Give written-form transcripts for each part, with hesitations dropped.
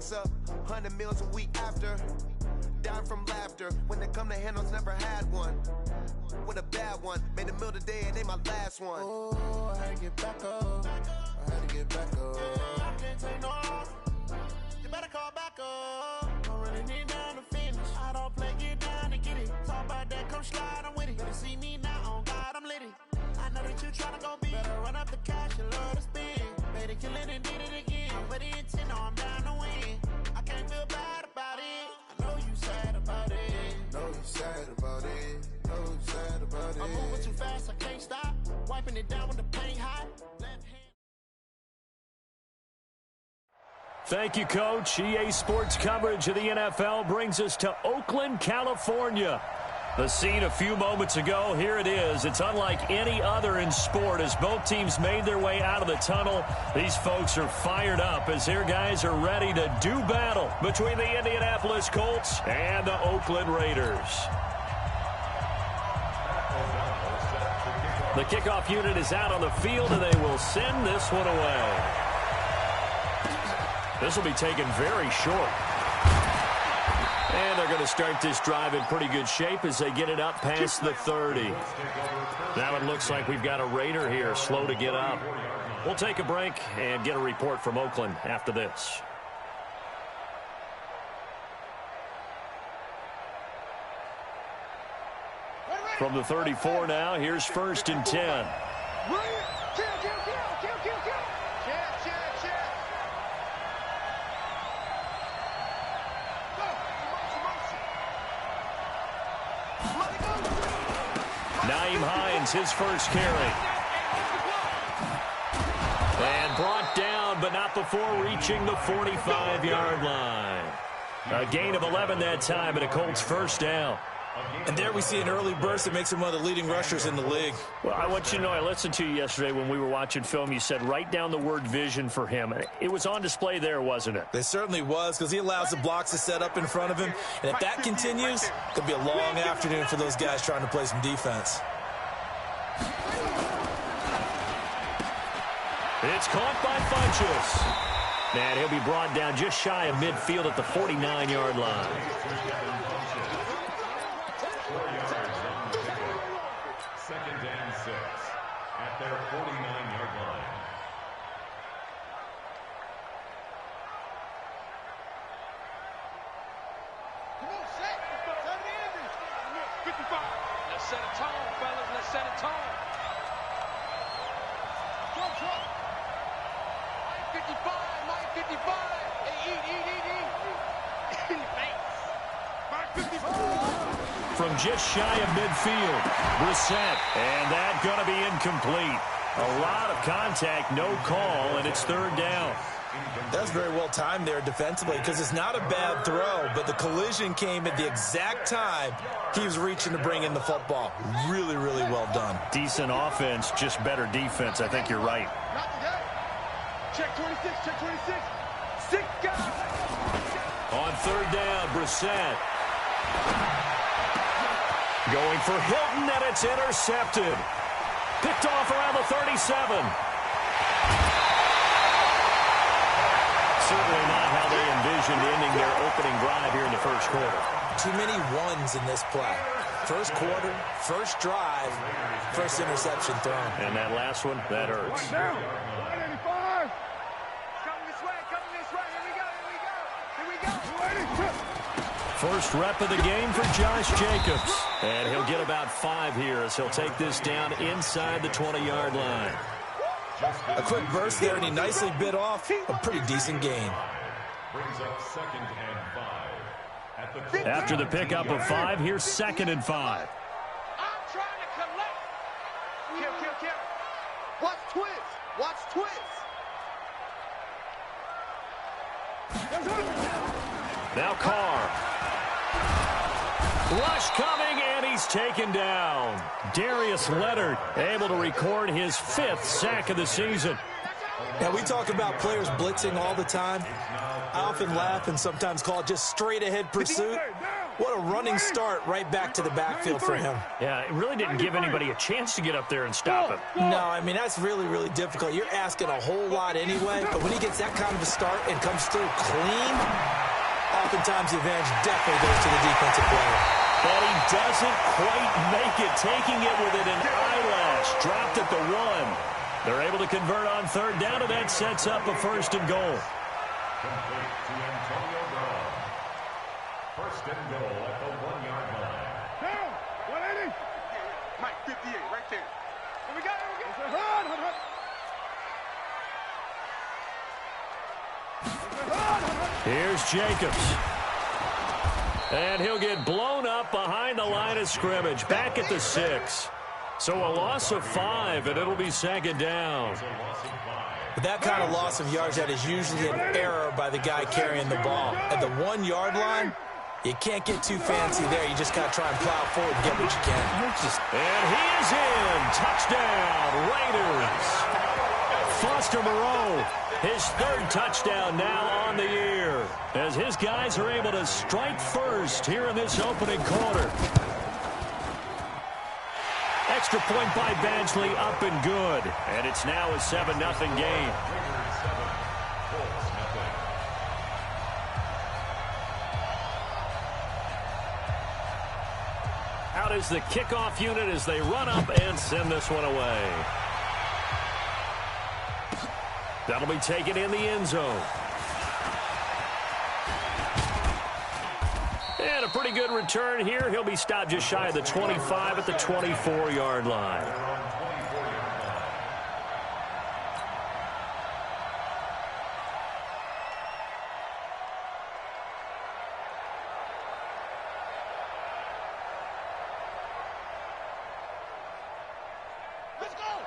pizza, 100 meals a week after. Dying from laughter. When they come to handles, never had one. With a bad one. Made a meal today and ain't my last one. Oh, I had to get back up. I had to get back up. I can't take no loss. You better call back up. Don't really need down to finish. I don't play, get down and get it. Talk about that, come slide, I'm with it. Better see me now, on God, I'm litty. I know that you tryna go big. Better run up the cash, you love to spin. Made it, kill it, and did it again. But the intent, no, I'm down to win. I can't feel bad about it. I know you sad about it. Know you sad about it. Know you sad about it. I'm moving too fast, I can't stop. Wiping it down with the paint hot. Left hand. Thank you, Coach. EA Sports coverage of the NFL brings us to Oakland, California. The scene a few moments ago, here it is. It's unlike any other in sport as both teams made their way out of the tunnel. These folks are fired up as their guys are ready to do battle between the Indianapolis Colts and the Oakland Raiders. The kickoff unit is out on the field, and they will send this one away. This will be taken very short. And they're going to start this drive in pretty good shape as they get it up past the 30. Now it looks like we've got a Raider here, slow to get up. We'll take a break and get a report from Oakland after this. From the 34 now, here's 1st and 10. Naeem Hines, his first carry. And brought down, but not before reaching the 45-yard line. A gain of 11 that time, and a Colts first down. And there we see an early burst that makes him one of the leading rushers in the league. Well, I want you to know, I listened to you yesterday when we were watching film. You said write down the word vision for him. It was on display there, wasn't it? It certainly was, because he allows the blocks to set up in front of him. And if that continues, it could be a long afternoon for those guys trying to play some defense. It's caught by Funchess. And he'll be brought down just shy of midfield at the 49-yard line. Their 49-yard line. Come on, set. Set it in. 55. Let's set a tone, fellas. Let's set a tone. Trump. Mike 55. Mike 55. Hey, eat. In the face. Mike 55. From just shy of midfield, Brissett, and that's going to be incomplete. A lot of contact, no call, and it's 3rd down. That was very well timed there defensively, because it's not a bad throw, but the collision came at the exact time he was reaching to bring in the football. Really, really well done. Decent offense, just better defense. I think you're right. Not today. Check 26, check 26. 6 guys. On 3rd down, Brissett. Going for Hilton, and it's intercepted. Picked off around the 37. Certainly not how they envisioned ending their opening drive here in the first quarter. Too many ones in this play. First quarter, first drive, first interception thrown. And that last one, that hurts. 185. Coming this way. Here we go. First rep of the game for Josh Jacobs. And he'll get about 5 here as he'll take this down inside the 20-yard line. A quick burst there, and he nicely bit off a pretty decent gain. Brings up 2nd and 5. After the pickup of 5, here's 2nd and 5. I'm trying to collect. Kill. Watch twist. Now Carr. Rush coming, and he's taken down. Darius Leonard able to record his 5th sack of the season. Now, we talk about players blitzing all the time. I often laugh and sometimes call it just straight-ahead pursuit. What a running start right back to the backfield for him. Yeah, it really didn't give anybody a chance to get up there and stop him. No, I mean, that's really, really difficult. You're asking a whole lot anyway, but when he gets that kind of a start and comes through clean, oftentimes the advantage definitely goes to the defensive player. But he doesn't quite make it, taking it within an eyelash. Dropped at the 1. They're able to convert on third down, and that sets up a 1st and goal. Complete to Antonio Brown. 1st and goal at the 1-yard line. Down, 180. Mike, 58, right there. And we got it. Here's Jacobs. And he'll get blown up behind the line of scrimmage, back at the 6. So a loss of 5, and it'll be 2nd down. But that kind of loss of yards, that is usually an error by the guy carrying the ball. At the 1-yard line, you can't get too fancy there. You just got to try and plow forward and get what you can. And he is in. Touchdown, Raiders. Foster Moreau, his 3rd touchdown now on the year, as his guys are able to strike first here in this opening quarter. Extra point by Badgley, up and good. And it's now a 7-0 game. Out is the kickoff unit as they run up and send this one away. That'll be taken in the end zone. And a pretty good return here. He'll be stopped just shy of the 25 at the 24-yard line.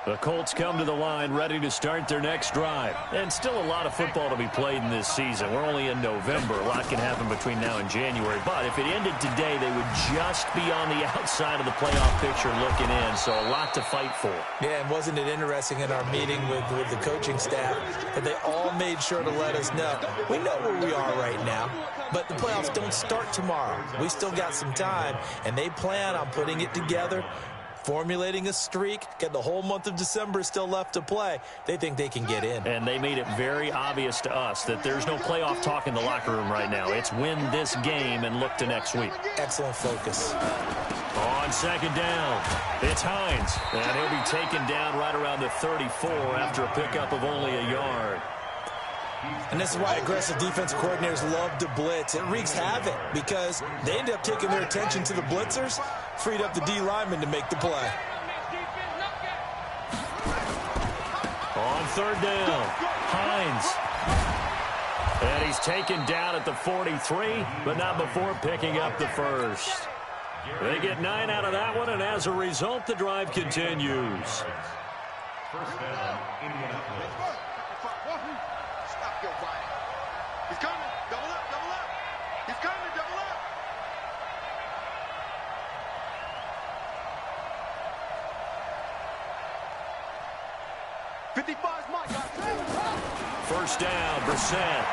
The Colts come to the line ready to start their next drive. And still a lot of football to be played in this season. We're only in November. A lot can happen between now and January. But if it ended today, they would just be on the outside of the playoff picture looking in. So a lot to fight for. Yeah, and wasn't it interesting in our meeting with the coaching staff that they all made sure to let us know. We know where we are right now, but the playoffs don't start tomorrow. We still got some time, and they plan on putting it together, formulating a streak, get the whole month of December still left to play. They think they can get in. And they made it very obvious to us that there's no playoff talk in the locker room right now. It's win this game and look to next week. Excellent focus. On 2nd down, it's Hines. And he'll be taken down right around the 34 after a pickup of only a yard. And this is why aggressive defense coordinators love to blitz. It wreaks havoc because they end up taking their attention to the blitzers, freed up the D lineman to make the play. On 3rd down, Hines. And he's taken down at the 43, but not before picking up the 1st. They get 9 out of that one, and as a result, the drive continues. 1st down, Indianapolis. Stop your body. He's coming. Double up, double up. He's coming, double up. First down, Brissett.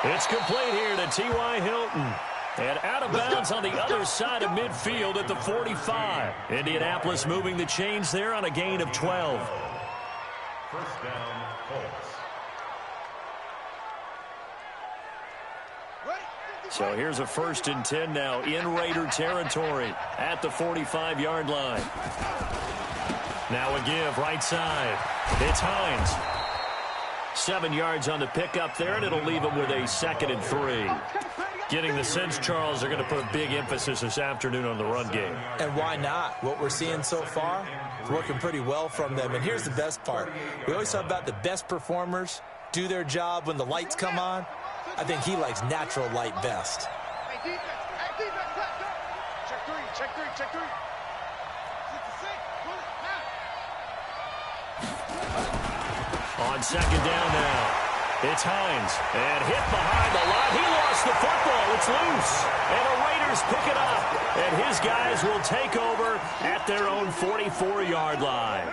It's complete here to T.Y. Hilton. And out of bounds on the other side of midfield at the 45. Indianapolis moving the chains there on a gain of 12. 1st down, Colts. So here's a 1st and 10 now in Raider territory at the 45-yard line. Now a give right side. It's Hines. 7 yards on the pickup there, and it'll leave him with a 2nd and 3. Getting the sense, Charles, they're going to put a big emphasis this afternoon on the run game. And why not? What we're seeing so far is working pretty well from them. And here's the best part. We always talk about the best performers do their job when the lights come on. I think he likes natural light best. Hey, defense. Hey, defense. Check 3. Check 3. Check 3. 6. On 2nd down now. It's Hines, and hit behind the line. He lost the football. It's loose, and the Raiders pick it up, and his guys will take over at their own 44-yard line.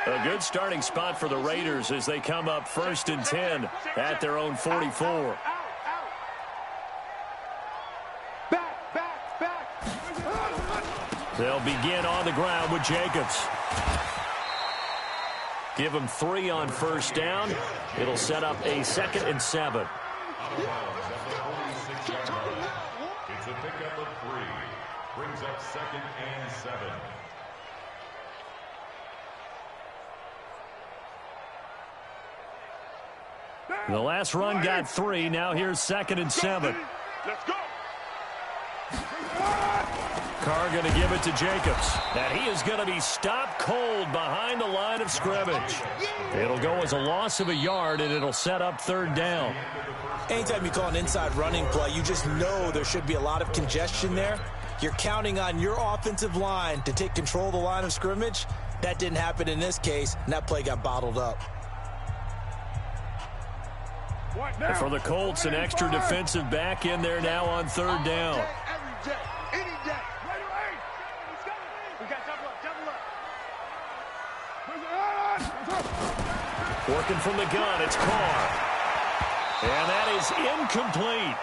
A good starting spot for the Raiders as they come up 1st and 10 at their own 44. They'll begin on the ground with Jacobs. Give him 3 on first down. It'll set up a 2nd and 7. It's a pickup of 3. Brings up 2nd and 7. The last run got 3. Now here's 2nd and 7. Let's go. Carr going to give it to Jacobs. And he is going to be stopped cold behind the line of scrimmage. It'll go as a loss of a yard, and it'll set up 3rd down. Anytime you call an inside running play, you just know there should be a lot of congestion there. You're counting on your offensive line to take control of the line of scrimmage. That didn't happen in this case, and that play got bottled up. And for the Colts, an extra defensive back in there now on 3rd down. Every day, any day. We got double up. Working from the gun, it's Carr. And that is incomplete.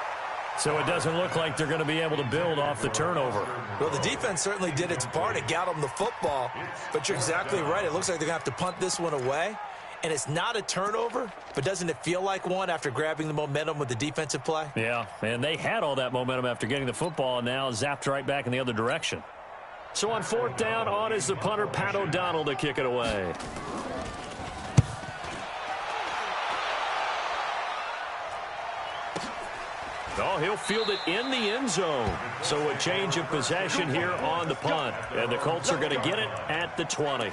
So it doesn't look like they're going to be able to build off the turnover. Well, the defense certainly did its part. It got them the football. But you're exactly right. It looks like they're going to have to punt this one away. And it's not a turnover, but doesn't it feel like one after grabbing the momentum with the defensive play? Yeah, and they had all that momentum after getting the football, and now zapped right back in the other direction. So on 4th down, on is the punter, Pat O'Donnell, to kick it away. Oh, he'll field it in the end zone. So a change of possession here on the punt. And the Colts are going to get it at the 20.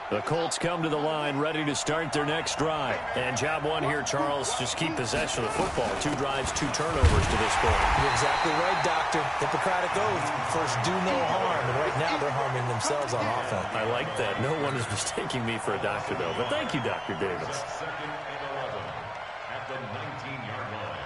The Colts come to the line ready to start their next drive. And job one here, Charles, just keep possession of the football. 2 drives, 2 turnovers to this point. You're exactly right, Doctor. Hippocratic oath. First, do no harm. And right now, they're harming themselves on offense. I like that. No one is mistaking me for a doctor, though. But thank you, Dr. Davis. 2nd and 11 at the 19-yard line.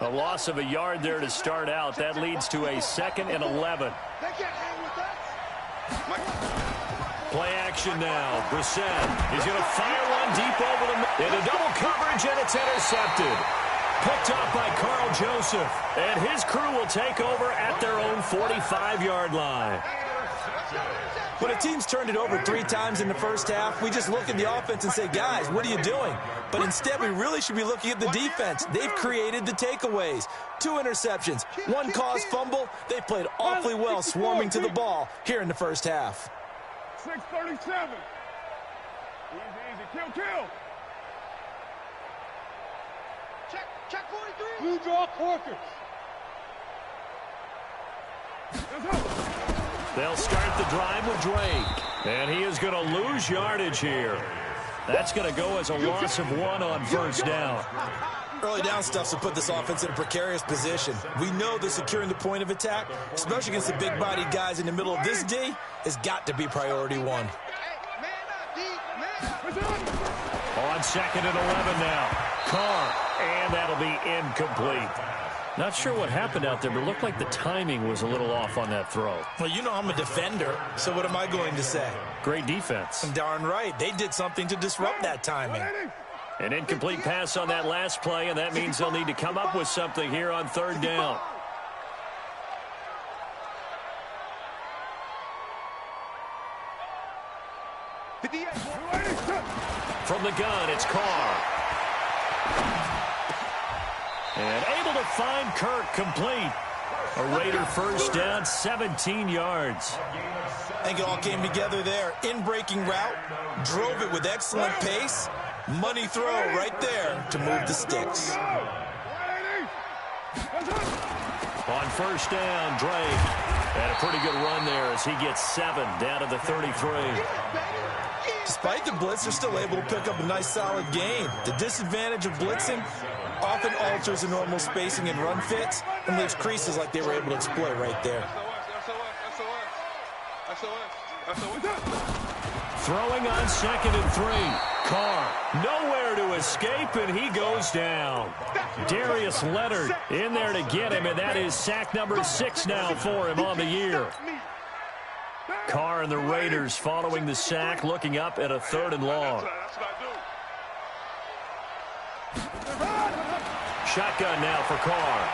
A loss of a yard there to start out. That leads to a 2nd and 11. They can't hang with us. Play action now. Brissett is going to fire one deep over the middle. Into double coverage, and it's intercepted. Picked up by Carl Joseph. And his crew will take over at their own 45-yard line. When a team's turned it over 3 times in the first half, we just look at the offense and say, guys, what are you doing? But instead, we really should be looking at the defense. They've created the takeaways. 2 interceptions, 1 caused fumble. They played awfully well swarming to the ball here in the first half. 637. Easy, kill. Check 43. Blue draw Corkers. Let's go. They'll start the drive with Drake. And he is going to lose yardage here. That's going to go as a loss of 1 on first down. Early down stuffs will put this offense in a precarious position. We know that securing the point of attack, especially against the big-bodied guys in the middle of this D, has got to be priority 1. On 2nd and 11 now. Carr. And that'll be incomplete. Not sure what happened out there, but it looked like the timing was a little off on that throw. Well, you know I'm a defender, so what am I going to say? Great defense. Darn right. They did something to disrupt that timing. An incomplete pass on that last play, and that means they'll need to come up with something here on 3rd down. From the gun, it's Carr. And able to find Kirk complete. A Raider first down, 17 yards. I think it all came together there. In-breaking route, drove it with excellent pace. Money throw right there to move the sticks. On first down, Drake. And a pretty good run there as he gets 7 down to the 33. Despite the blitz, they're still able to pick up a nice solid gain. The disadvantage of blitzing often alters the normal spacing and run fits and leaves creases like they were able to exploit right there. Throwing on 2nd and 3. Carr, nowhere to escape, and he goes down. Darius Leonard in there to get him, and that is sack number 6 now for him on the year. Carr and the Raiders following the sack, looking up at a 3rd and long. Shotgun now for Carr.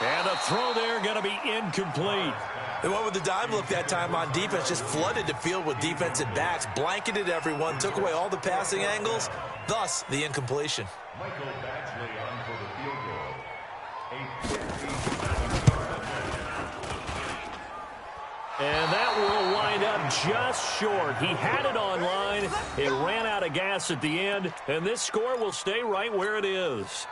And the throw there going to be incomplete. They went with the dime look that time on defense, just flooded the field with defensive backs, blanketed everyone, took away all the passing angles, thus the incompletion. Michael Badgley on for the field goal. A 57-yard And that will wind up just short. He had it on line. It ran out of gas at the end, and this score will stay right where it is.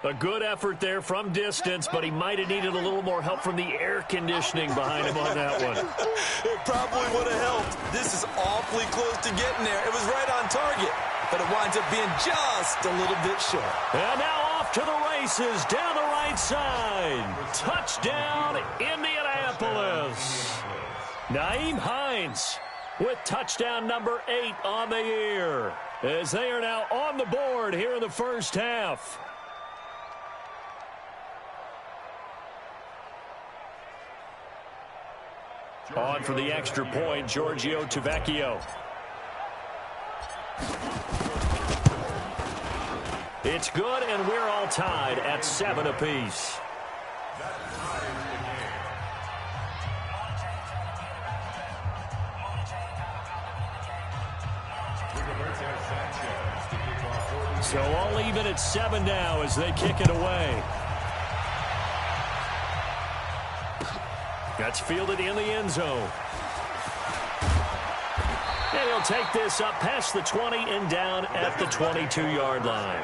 A good effort there from distance, but he might have needed a little more help from the air conditioning behind him on that one. It probably would have helped. This is awfully close to getting there. It was right on target, but it winds up being just a little bit short. And now off to the races down the right side. Touchdown, Indianapolis. Nyheim Hines with touchdown number 8 on the year, as they are now on the board here in the first half. On for the extra point, Giorgio Tavecchio. It's good, and we're all tied at 7 apiece. So all even at 7 now as they kick it away. That's fielded in the end zone. And he'll take this up past the 20 and down at the 22-yard line.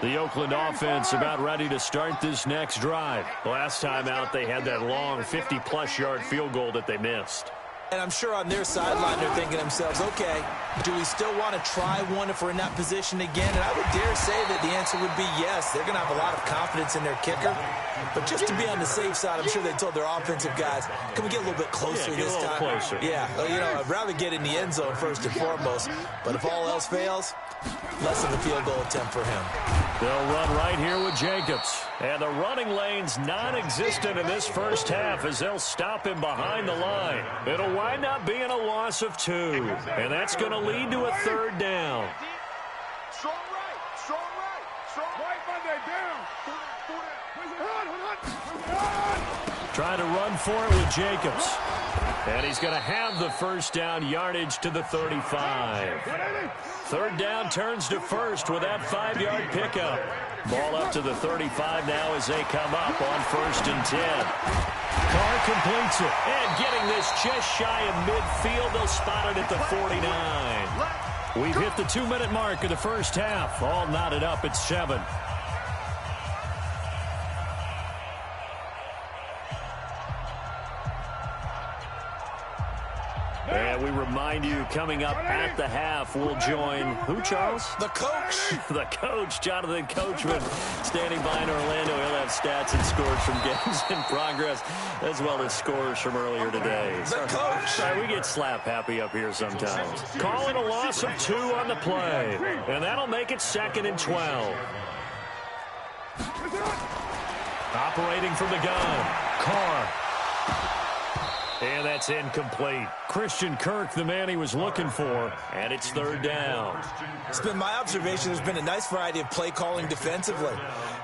The Oakland offense about ready to start this next drive. Last time out, they had that long 50-plus yard field goal that they missed. And I'm sure on their sideline they're thinking to themselves, okay, do we still want to try one if we're in that position again? And I would dare say that the answer would be yes. They're going to have a lot of confidence in their kicker. But just to be on the safe side, I'm sure they told their offensive guys, can we get a little bit closer this time? Closer. Yeah, you know, I'd rather get in the end zone first and foremost. But if all else fails, less of a field goal attempt for him. They'll run right here with Jacobs. And the running lane's non-existent in this first half as they'll stop him behind the line. It'll wind up being a loss of 2. And that's going to lead to a 3rd down. Strong right, strong right, strong right, Monday down. Trying to run for it with Jacobs. And he's going to have the first down yardage to the 35. 3rd down turns to 1st with that 5-yard pickup. Ball up to the 35 now as they come up on 1st and 10. Carr completes it. And getting this just shy of midfield, they'll spot it at the 49. We've hit the 2-minute mark of the first half. All knotted up at 7. And we remind you, coming up at the half, we'll join who, Charles? The coach. The coach, Jonathan Coachman, standing by in Orlando. He'll have stats and scores from games in progress, as well as scores from earlier today. The coach. Sorry, we get slap happy up here sometimes. Calling a loss of 2 on the play, and that'll make it 2nd and 12. Operating from the gun, Carr. And that's incomplete. Christian Kirk, the man he was looking for, and it's 3rd down. It's been my observation there's been a nice variety of play calling defensively.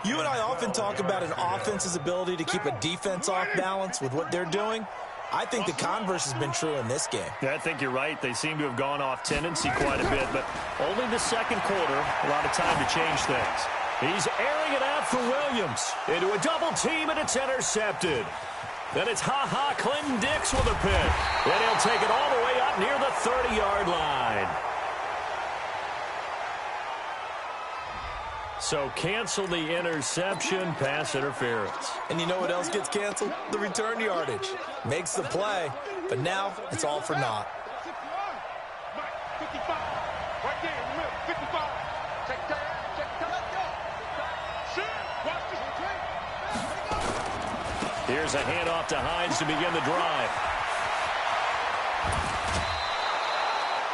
You and I often talk about an offense's ability to keep a defense off balance with what they're doing. I think the converse has been true in this game. Yeah, I think you're right. They seem to have gone off tendency quite a bit, but only the 2nd quarter, a lot of time to change things. He's airing it out for Williams into a double team, and it's intercepted. Then it's Clinton Dix with a pick. And he'll take it all the way up near the 30-yard line. So cancel the interception, pass interference. And you know what else gets canceled? The return yardage. Makes the play, but now it's all for naught. 55. Right there in the middle. 55. Take time. Shoot. Watch this. Here's a handoff to Hines to begin the drive.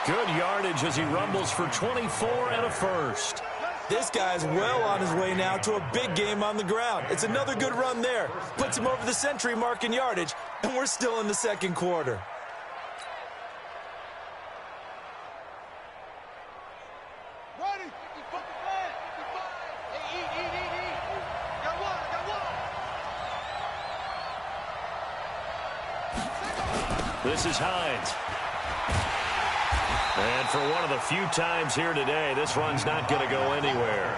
Good yardage as he rumbles for 24 and a first. This guy's well on his way now to a big game on the ground. It's another good run there. Puts him over the century mark in yardage, and we're still in the second quarter. This is Hines. And for one of the few times here today, this run's not going to go anywhere.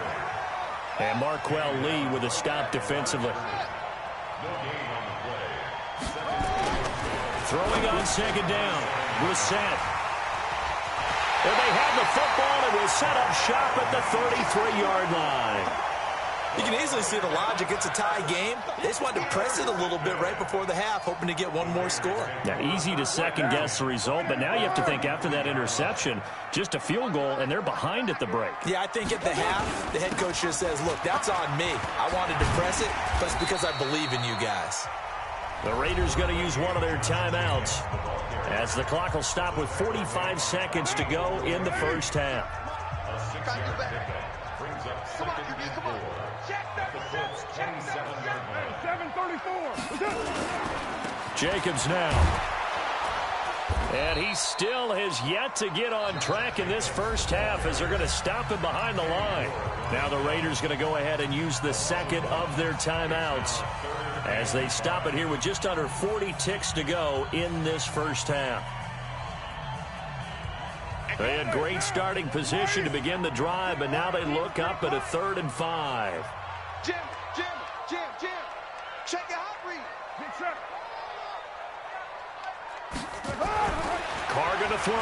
And Marquell Lee with a stop defensively. Throwing on second down. Brissett. And they have the football and will set up shop at the 33-yard line. You can easily see the logic. It's a tie game. They just wanted to press it a little bit right before the half, hoping to get one more score. Now, easy to second-guess the result, but now you have to think after that interception, just a field goal, and they're behind at the break. Yeah, I think at the half, the head coach just says, look, that's on me. I wanted to press it, but it's because I believe in you guys. The Raiders going to use one of their timeouts as the clock will stop with 45 seconds to go in the first half. Come on, come on. Check that. 7:34. Jacobs now. And he still has yet to get on track in this first half as they're going to stop him behind the line. Now the Raiders going to go ahead and use the second of their timeouts as they stop it here with just under 40 ticks to go in this first half. They had great starting position to begin the drive, but now they look up at a 3rd and 5. Jim. Check your hot read. Carr going to throw.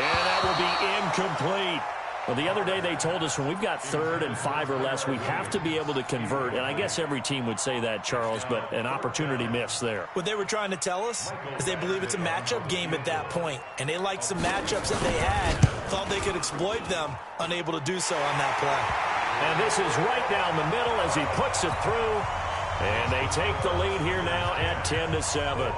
And that will be incomplete. Well, the other day they told us when we've got 3rd and 5 or less, we have to be able to convert. And I guess every team would say that, Charles, but an opportunity missed there. What they were trying to tell us is they believe it's a matchup game at that point. And they liked some matchups that they had, thought they could exploit them, unable to do so on that play. And this is right down the middle as he puts it through. And they take the lead here now at 10-7.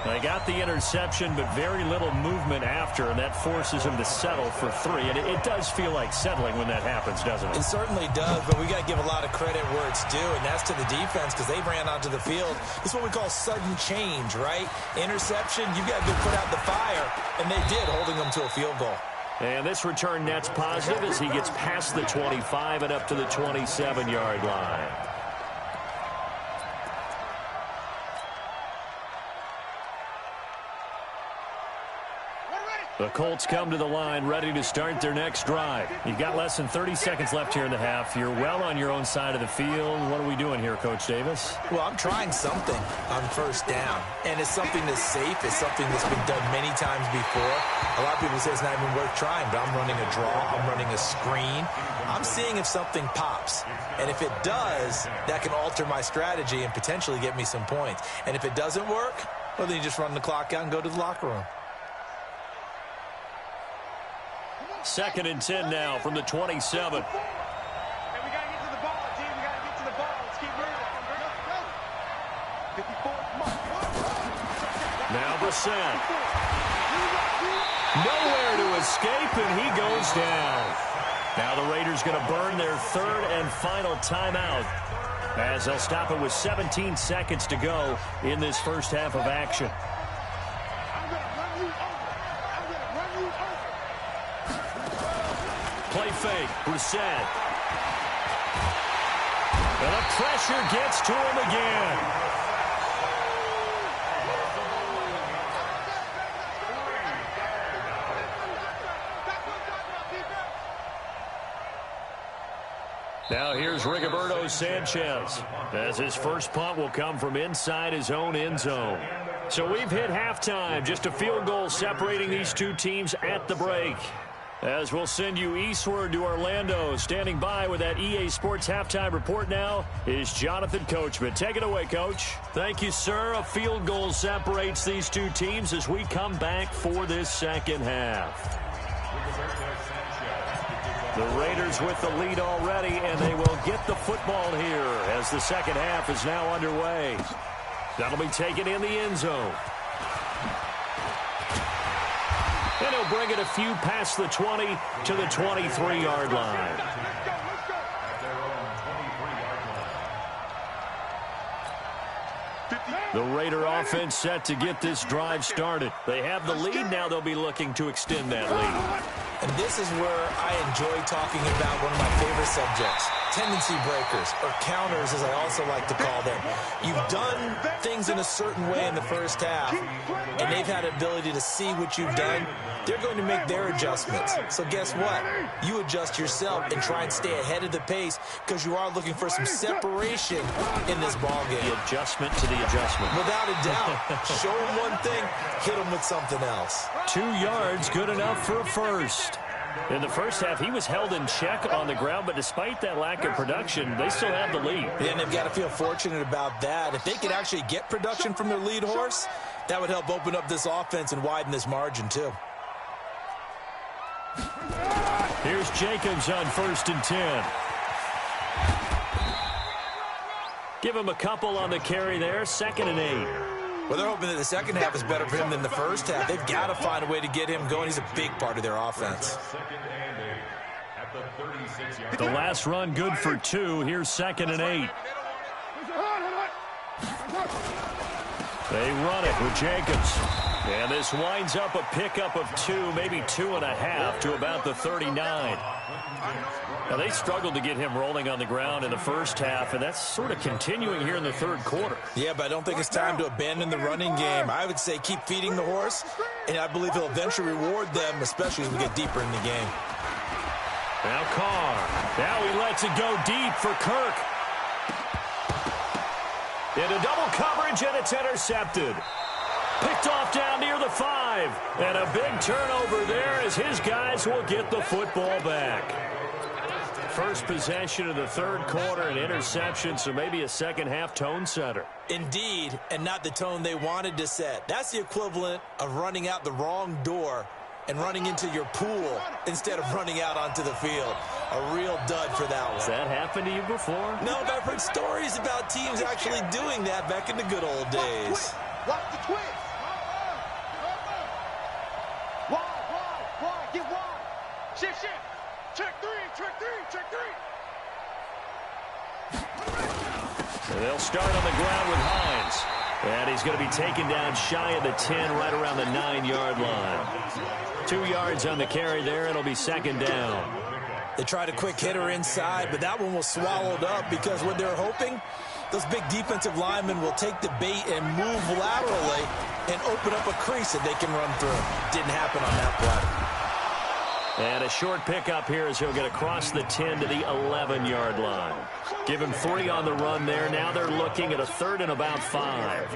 They got the interception, but very little movement after, and that forces him to settle for 3. And it does feel like settling when that happens, doesn't it? It certainly does, but we got to give a lot of credit where it's due, and that's to the defense because they ran onto the field. This is what we call sudden change, right? Interception, you got to go put out the fire, and they did, holding them to a field goal. And this return net's positive as he gets past the 25 and up to the 27-yard line. The Colts come to the line ready to start their next drive. You've got less than 30 seconds left here in the half. You're well on your own side of the field. What are we doing here, Coach Davis? Well, I'm trying something on first down, and it's something that's safe. It's something that's been done many times before. A lot of people say it's not even worth trying, but I'm running a draw. I'm running a screen. I'm seeing if something pops, and if it does, that can alter my strategy and potentially get me some points. And if it doesn't work, well, then you just run the clock out and go to the locker room. 2nd and 10 now from the 27. And we got to get to the ball, team. We got to get to the ball. Let's keep moving. 54. Now Brissett. Nowhere to escape, and he goes down. Now the Raiders going to burn their 3rd and final timeout as they'll stop it with 17 seconds to go in this first half of action. Play fake, Brissett. And the pressure gets to him again. Now here's Rigoberto Sanchez as his first punt will come from inside his own end zone. So we've hit halftime, just a field goal separating these two teams at the break. As we'll send you eastward to Orlando. Standing by with that EA Sports halftime report now is Jonathan Coachman. Take it away, Coach. Thank you, sir. A field goal separates these two teams as we come back for this second half. The Raiders with the lead already, and they will get the football here as the second half is now underway. That'll be taken in the end zone. And he'll bring it a few past the 20 to the 23-yard line. The Raider offense set to get this drive started. They have the lead. Now they'll be looking to extend that lead. And this is where I enjoy talking about one of my favorite subjects, tendency breakers, or counters as I also like to call them. You've done things in a certain way in the first half, and they've had an ability to see what you've done. They're going to make their adjustments. So guess what? You adjust yourself and try and stay ahead of the pace because you are looking for some separation in this ball game. The adjustment to the adjustment. Without a doubt. Show them one thing, hit them with something else. 2 yards, good enough for a first. In the first half, he was held in check on the ground, but despite that lack of production, they still have the lead. Yeah, and they've got to feel fortunate about that. If they could actually get production from their lead horse, that would help open up this offense and widen this margin, too. Here's Jacobs on 1st and 10. Give him a couple on the carry there, 2nd and 8. Well, they're hoping that the second half is better for him than the first half. They've got to find a way to get him going. He's a big part of their offense. The last run good for 2. Here's 2nd and 8. They run it with Jacobs. And this winds up a pickup of 2, maybe 2.5 to about the 39. Now, they struggled to get him rolling on the ground in the first half, and that's sort of continuing here in the third quarter. Yeah, but I don't think it's time to abandon the running game. I would say keep feeding the horse, and I believe he'll eventually reward them, especially as we get deeper in the game. Now Carr. Now he lets it go deep for Kirk. Into double coverage, and it's intercepted. Picked off down near the 5. And a big turnover there as his guys will get the football back. First possession of the third quarter, an interception, so maybe a second-half tone setter. Indeed, and not the tone they wanted to set. That's the equivalent of running out the wrong door and running into your pool instead of running out onto the field. A real dud for that one. Has that happened to you before? No, but I've heard stories about teams actually doing that back in the good old days. Watch the twist. Wide, get wide. Shift. Check three. And they'll start on the ground with Hines. And he's going to be taken down shy of the 10, right around the 9-yard line. 2 yards on the carry there. It'll be 2nd down. They tried a quick hitter inside, but that one was swallowed up because what they're hoping, those big defensive linemen will take the bait and move laterally and open up a crease that they can run through. Didn't happen on that play. And a short pickup here as he'll get across the 10 to the 11-yard line. Give him 3 on the run there. Now they're looking at a 3rd and about 5.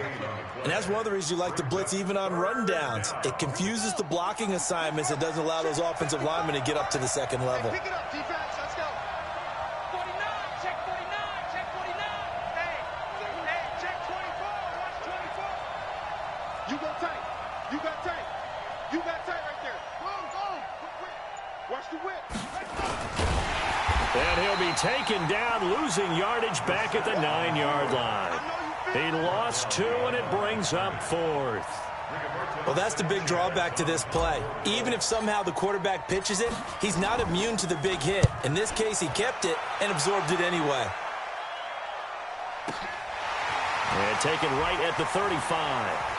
And that's one of the reasons you like to blitz even on rundowns. It confuses the blocking assignments. It doesn't allow those offensive linemen to get up to the second level. Pick it up, defense. Let's go. 49. Check 49. Hey, check 24. Watch 24. You got tight right there. Go. Watch the whip. And he'll be taken down, losing yardage back at the 9-yard line. He lost 2, and it brings up 4th. Well, that's the big drawback to this play. Even if somehow the quarterback pitches it, he's not immune to the big hit. In this case, he kept it and absorbed it anyway. And taken right at the 35.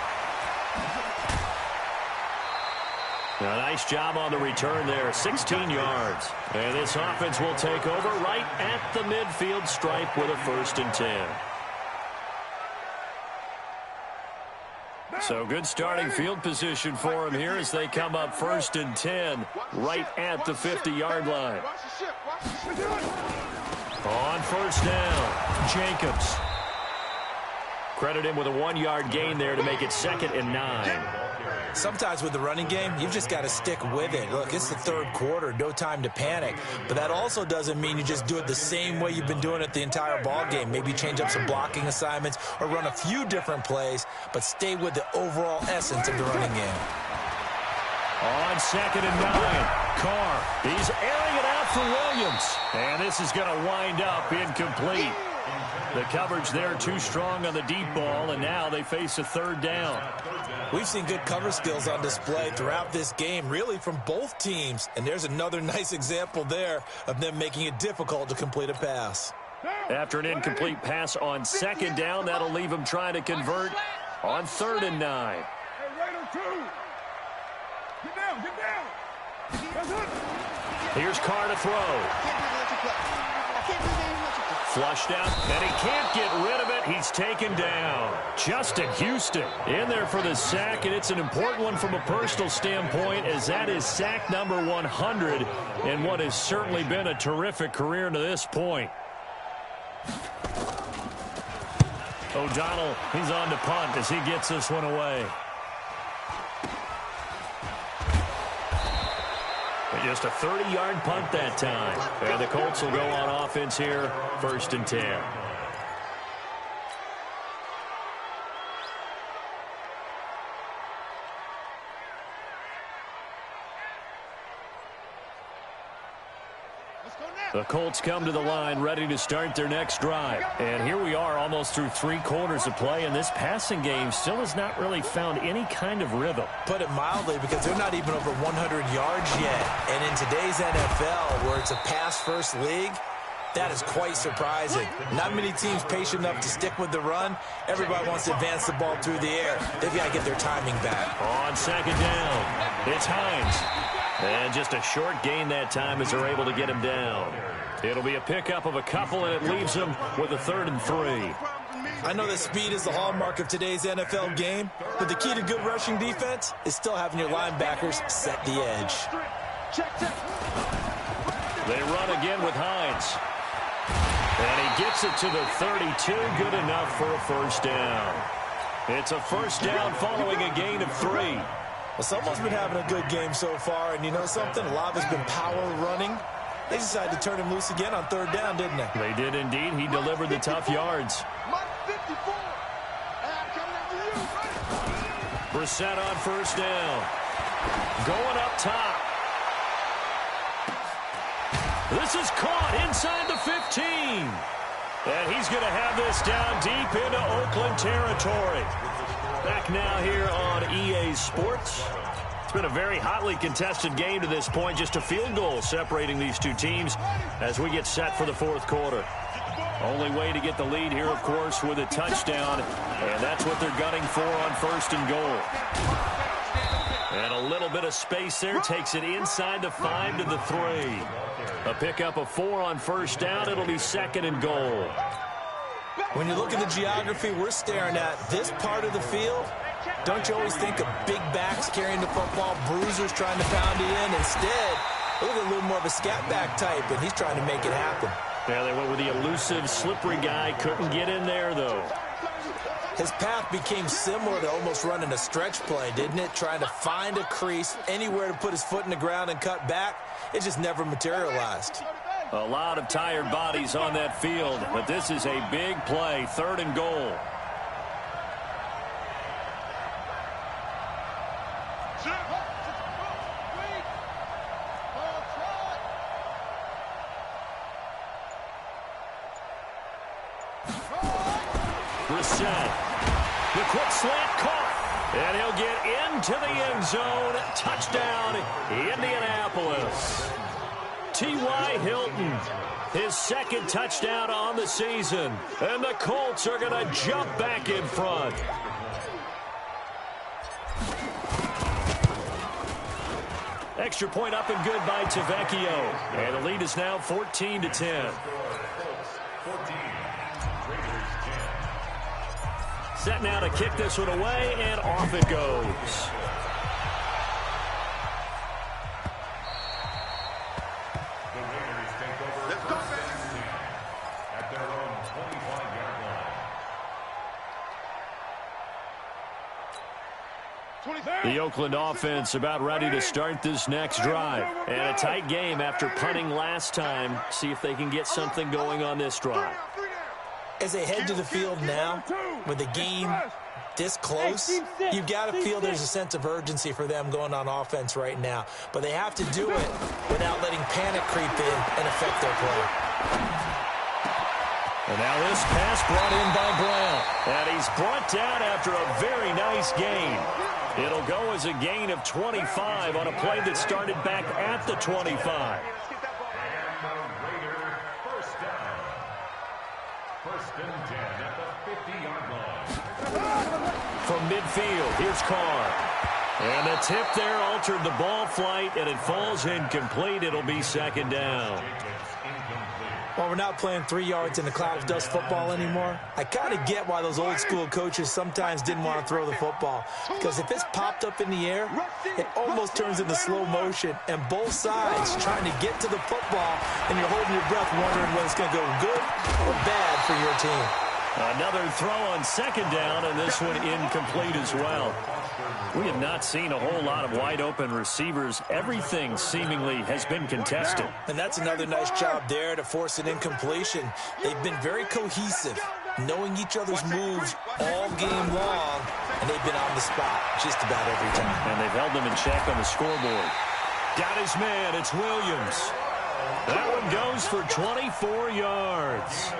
A nice job on the return there, 16 yards. And this offense will take over right at the midfield stripe with a 1st and 10. So good starting field position for him here as they come up 1st and 10 right at the 50-yard line. On 1st down, Jacobs. Credit him with a 1-yard gain there to make it 2nd and 9. Sometimes with the running game, you've just got to stick with it. Look, it's the third quarter, no time to panic. But that also doesn't mean you just do it the same way you've been doing it the entire ball game. Maybe change up some blocking assignments or run a few different plays, but stay with the overall essence of the running game. On 2nd and 9, Carr. He's airing it out for Williams. And this is going to wind up incomplete. The coverage there too strong on the deep ball, and now they face a third down. We've seen good cover skills on display throughout this game, really from both teams. And there's another nice example there of them making it difficult to complete a pass. After an incomplete pass on second down, that'll leave them trying to convert on 3rd and 9. Here's Carr to throw. Flushed out, and he can't get rid of it. He's taken down. Justin Houston in there for the sack, and it's an important one from a personal standpoint, as that is sack number 100 in what has certainly been a terrific career to this point. O'Donnell, he's on to punt as he gets this one away. Just a 30-yard punt that time. And the Colts will go on offense here, 1st and 10. The Colts come to the line ready to start their next drive. And here we are almost through 3 quarters of play, and this passing game still has not really found any kind of rhythm. Put it mildly, because they're not even over 100 yards yet. And in today's NFL, where it's a pass-first league, that is quite surprising. Not many teams patient enough to stick with the run. Everybody wants to advance the ball through the air. They've got to get their timing back. On 2nd down, it's Hines. And just a short gain that time as they're able to get him down. It'll be a pickup of a couple, and it leaves them with a 3rd and 3. I know that speed is the hallmark of today's NFL game, but the key to good rushing defense is still having your linebackers set the edge. They run again with Hines. And he gets it to the 32, good enough for a 1st down. It's a 1st down following a gain of 3. Well, someone's been having a good game so far, and you know something? A lot of it's been power running. They decided to turn him loose again on 3rd down, didn't they? They did indeed. He delivered the tough yards. Brissett on 1st down. Going up top. This is caught inside the 15. And he's going to have this down deep into Oakland territory. Back now here on EA Sports. It's been a very hotly contested game to this point. Just a field goal separating these two teams as we get set for the 4th quarter. Only way to get the lead here, of course, with a touchdown. And that's what they're gunning for on 1st and goal. And a little bit of space there takes it inside the 5 to the 3. A pickup of 4 on 1st down. It'll be 2nd and goal. When you look at the geography we're staring at, this part of the field, don't you always think of big backs carrying the football, bruisers trying to pound it in? Instead, look at a little more of a scat back type, and he's trying to make it happen. Yeah, they went with the elusive, slippery guy. Couldn't get in there, though. His path became similar to almost running a stretch play, didn't it? Trying to find a crease, anywhere to put his foot in the ground and cut back. It just never materialized. A lot of tired bodies on that field, but this is a big play, 3rd and goal. Brissett, the quick slant caught, and he'll get into the end zone. Touchdown, Indianapolis. T.Y. Hilton, his 2nd touchdown on the season. And the Colts are going to jump back in front. Extra point up and good by Tavecchio. And the lead is now 14-10. Set now to kick this one away, and off it goes. The Oakland offense about ready to start this next drive. And a tight game after punting last time. See if they can get something going on this drive. As they head to the field now, with the game this close, you've got to feel there's a sense of urgency for them going on offense right now. But they have to do it without letting panic creep in and affect their play. And now this pass brought in by Brown. And he's brought down after a very nice gain. It'll go as a gain of 25 on a play that started back at the 25. First and 10 at the 50-yard line. From midfield, here's Carr. And the tip there altered the ball flight, and it falls incomplete. It'll be second down. Well, we're not playing 3 yards in a cloud of dust football anymore. I kind of get why those old school coaches sometimes didn't want to throw the football. Because if it's popped up in the air, it almost turns into slow motion. And both sides trying to get to the football, and you're holding your breath wondering whether it's going to go good or bad for your team. Another throw on second down, and this one incomplete as well. We have not seen a whole lot of wide-open receivers. Everything seemingly has been contested. And that's another nice job there to force an incompletion. They've been very cohesive, knowing each other's moves all game long, and they've been on the spot just about every time. And they've held them in check on the scoreboard. Got his man, it's Williams. That one goes for 24 yards.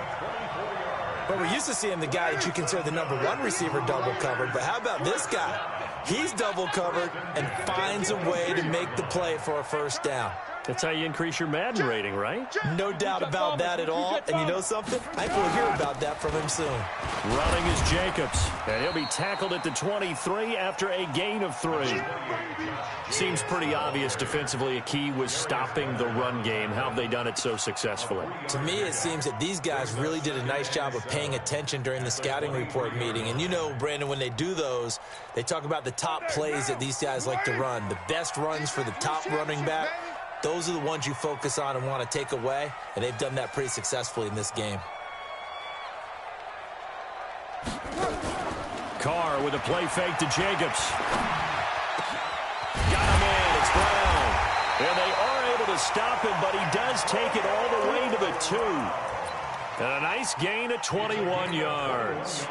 Well, we're used to seeing the guy that you consider the number one receiver double covered, but how about this guy? He's double covered and finds a way to make the play for a first down. That's how you increase your Madden rating, right? No doubt about that at all. And you know something? I think we'll hear about that from him soon. Running is Jacobs. And he'll be tackled at the 23 after a gain of 3. Seems pretty obvious defensively a key was stopping the run game. How have they done it so successfully? To me, it seems that these guys really did a nice job of paying attention during the scouting report meeting. And you know, Brandon, when they do those, they talk about the top plays that these guys like to run. The best runs for the top running back. Those are the ones you focus on and want to take away, and they've done that pretty successfully in this game. Carr with a play fake to Jacobs. Got him in. It's Brown. And they are able to stop him, but he does take it all the way to the 2. And a nice gain of 21 yards.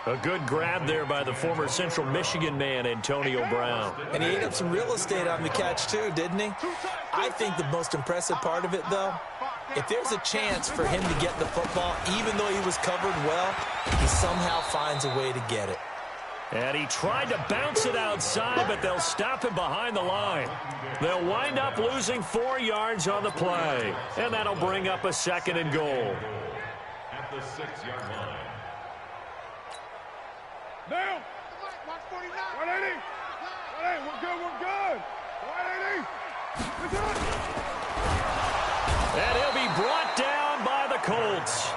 A good grab there by the former Central Michigan man, Antonio Brown. And he ate up some real estate on the catch, too, didn't he? I think the most impressive part of it, though, if there's a chance for him to get the football, even though he was covered well, he somehow finds a way to get it. And he tried to bounce it outside, but they'll stop him behind the line. They'll wind up losing 4 yards on the play. And that'll bring up a second and goal. At the 6-yard line. Down. 180. 180. We're good. 180. We're good. And he'll be brought down by the Colts.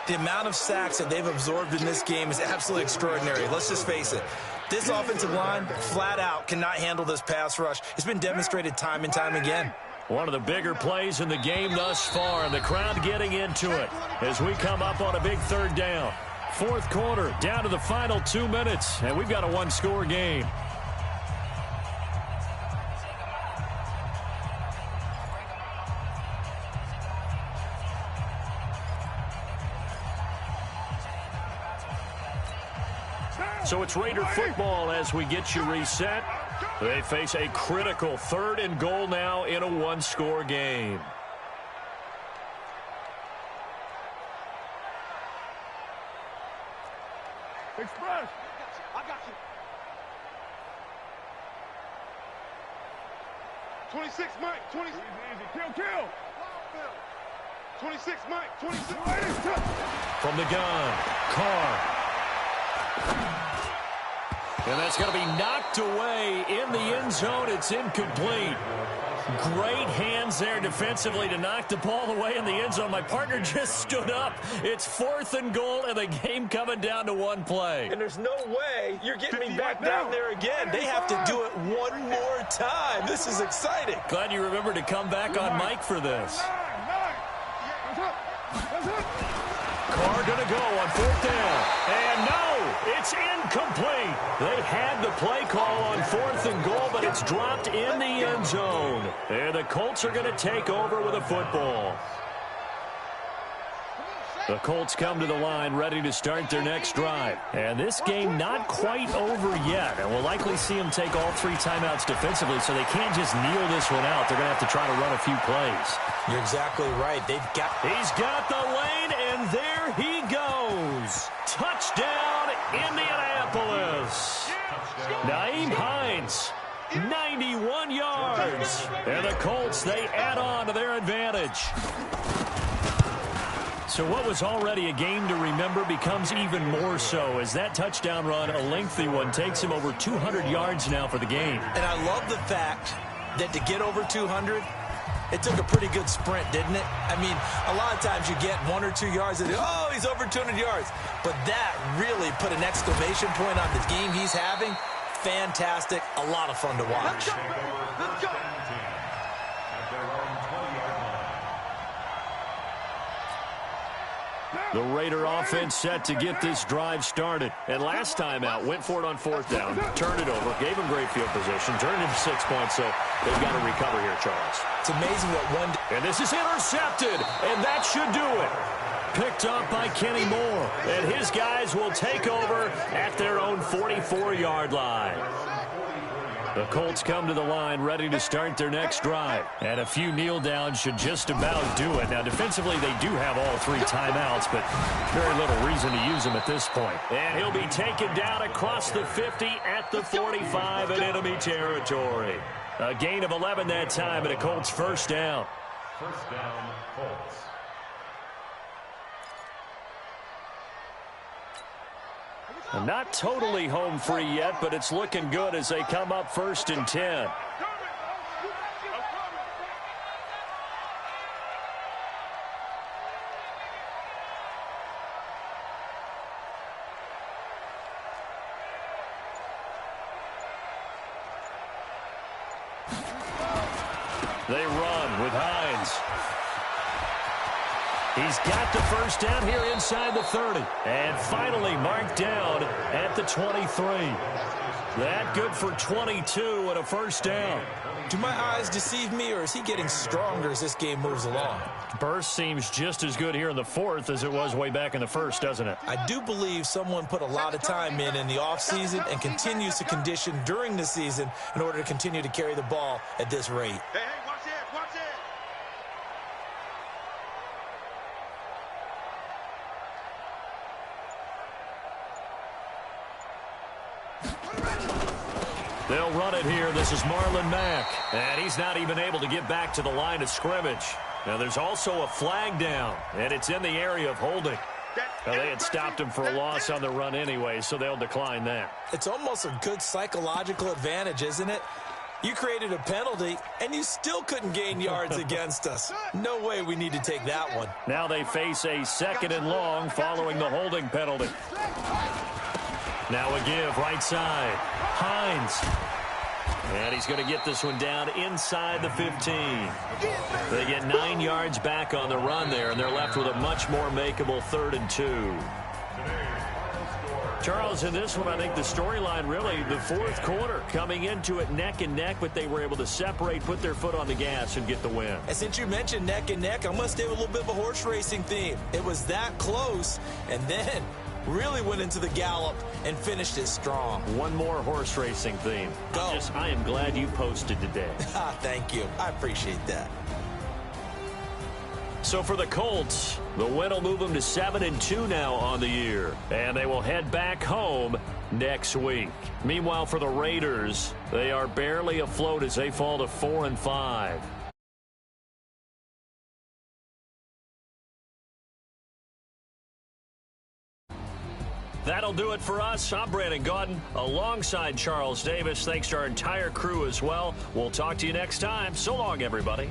The amount of sacks that they've absorbed in this game is absolutely extraordinary. Let's just face it. This offensive line, flat out, cannot handle this pass rush. It's been demonstrated time and time again. One of the bigger plays in the game thus far, and the crowd getting into it as we come up on a big third down. Fourth quarter, down to the final 2 minutes, and we've got a one-score game. So it's Raider football as we get you reset. They face a critical 3rd and goal now in a one-score game. Express. I got you. 26, Mike. 26. Easy. Kill. 26, Mike. 26. From the gun, Carr. And that's going to be knocked away in the end zone. It's incomplete. Great hands there defensively to knock the ball away in the end zone. My partner just stood up. It's 4th and goal, and the game coming down to one play. And there's no way you're getting me back down there again. They have to do it one more time. This is exciting. Glad you remembered to come back on mic for this. Carr going to go on 4th down. And no, it's incomplete. They had the play call on 4th and goal, but it's dropped in the end zone. And the Colts are going to take over with a football. The Colts come to the line ready to start their next drive. And this game not quite over yet. And we'll likely see them take all 3 timeouts defensively, so they can't just kneel this one out. They're going to have to try to run a few plays. You're exactly right. He's got the lane, and there he goes. Touchdown, Indianapolis. Nyheim Hines, 91 yards. And the Colts, they add on to their advantage. So what was already a game to remember becomes even more so as that touchdown run, a lengthy one, takes him over 200 yards now for the game. And I love the fact that to get over 200, it took a pretty good sprint, didn't it? I mean, a lot of times you get 1 or 2 yards and, oh, he's over 200 yards. But that really put an exclamation point on the game he's having. Fantastic. A lot of fun to watch. Let's go. Let's go. The Raider offense set to get this drive started. And last time out, went for it on 4th down, turned it over, gave him great field position, turned it into 6 points, so they've got to recover here, Charles. It's amazing what one... And this is intercepted, and that should do it. Picked up by Kenny Moore, and his guys will take over at their own 44-yard line. The Colts come to the line ready to start their next drive. And a few kneel downs should just about do it. Now, defensively, they do have all 3 timeouts, but very little reason to use them at this point. And he'll be taken down across the 50 at the 45 in enemy territory. A gain of 11 that time, and a Colts first down. First down, Colts. Not totally home free yet, but it's looking good as they come up 1st and 10. They run with Hines. He's got the first down here inside the 30. And finally marked down at the 23. That good for 22 and a first down. Do my eyes deceive me, or is he getting stronger as this game moves along? Burst seems just as good here in the 4th as it was way back in the 1st, doesn't it? I do believe someone put a lot of time in the offseason and continues to condition during the season in order to continue to carry the ball at this rate. Hey, watch it, watch it. They'll run it here. This is Marlon Mack. And he's not even able to get back to the line of scrimmage. Now, there's also a flag down, and it's in the area of holding. Now, they had stopped him for a loss on the run anyway, so they'll decline that. It's almost a good psychological advantage, isn't it? You created a penalty, and you still couldn't gain yards against us. No way we need to take that one. Now they face a 2nd and long following the holding penalty. Now a give right side. Hines. And he's going to get this one down inside the 15. They get 9 yards back on the run there, and they're left with a much more makeable 3rd and 2. Charles, in this one, I think the storyline really, the 4th quarter, coming into it neck and neck, but they were able to separate, put their foot on the gas, and get the win. And since you mentioned neck and neck, I'm going to stay with a little bit of a horse racing theme. It was that close, and then really went into the gallop and finished it strong. One more horse racing theme. Go. I am glad you posted today. Thank you. I appreciate that. So for the Colts, the win will move them to 7-2 now on the year. And they will head back home next week. Meanwhile, for the Raiders, they are barely afloat as they fall to 4-5. That'll do it for us. I'm Brandon Gaudin alongside Charles Davis. Thanks to our entire crew as well. We'll talk to you next time. So long, everybody.